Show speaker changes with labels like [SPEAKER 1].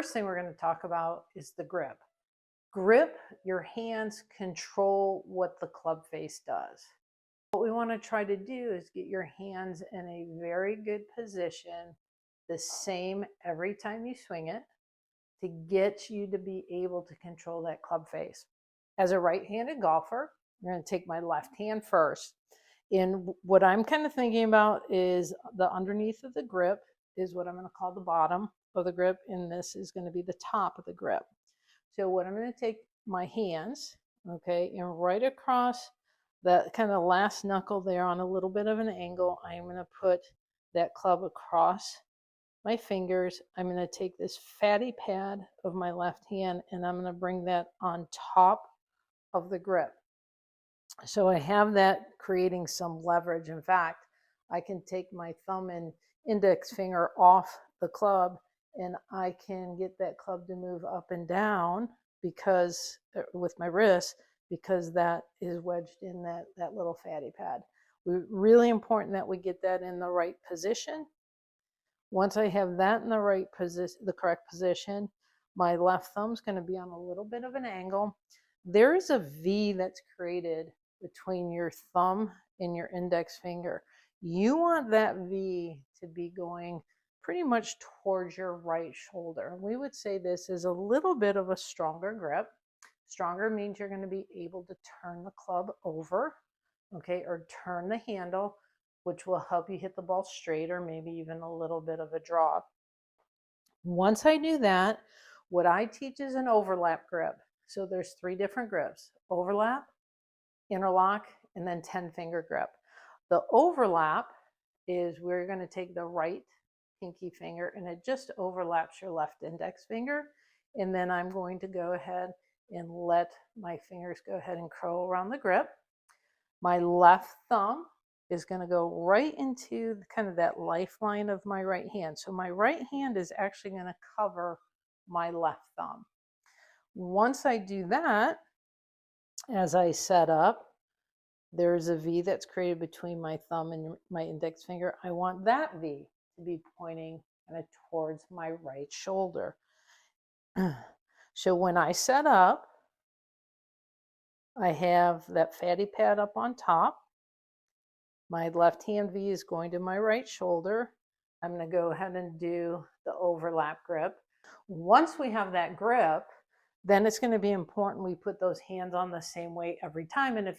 [SPEAKER 1] first thing we're going to talk about is the grip. Grip, your hands control what the club face does. What we want to try to do is get your hands in a very good position, the same every time you swing it, to get you to be able to control that club face. As a right-handed golfer, I'm going to take my left hand first. And what I'm kind of thinking about is the underneath of the grip is what I'm going to call the bottom of the grip, and this is going to be the top of the grip. So what I'm going to take my hands, okay, and right across that kind of last knuckle there on a little bit of an angle, I'm going to put that club across my fingers. I'm going to take this fatty pad of my left hand and I'm going to bring that on top of the grip. So I have that creating some leverage. In fact, I can take my thumb and index finger off the club and I can get that club to move up and down because with my wrist, because that is wedged in that little fatty pad. Really important that we get that in the right position. Once I have that in the right position, the correct position, my left thumb's going to be on a little bit of an angle. There is a V that's created between your thumb and your index finger. You want that V to be going pretty much towards your right shoulder. We would say this is a little bit of a stronger grip. Stronger means you're going to be able to turn the club over, okay, or turn the handle, which will help you hit the ball straight or maybe even a little bit of a drop. Once I do that, what I teach is an overlap grip. So there's 3 different grips: overlap, interlock, and then 10-finger grip. The overlap is we're going to take the right pinky finger and it just overlaps your left index finger. And then I'm going to go ahead and let my fingers go ahead and curl around the grip. My left thumb is going to go right into kind of that lifeline of my right hand. So my right hand is actually going to cover my left thumb. Once I do that, as I set up, there's a V that's created between my thumb and my index finger. I want that V to be pointing kind of towards my right shoulder. So when I set up, I have that fatty pad up on top. My left hand V is going to my right shoulder. I'm going to go ahead and do the overlap grip. Once we have that grip, then it's going to be important we put those hands on the same way every time. And if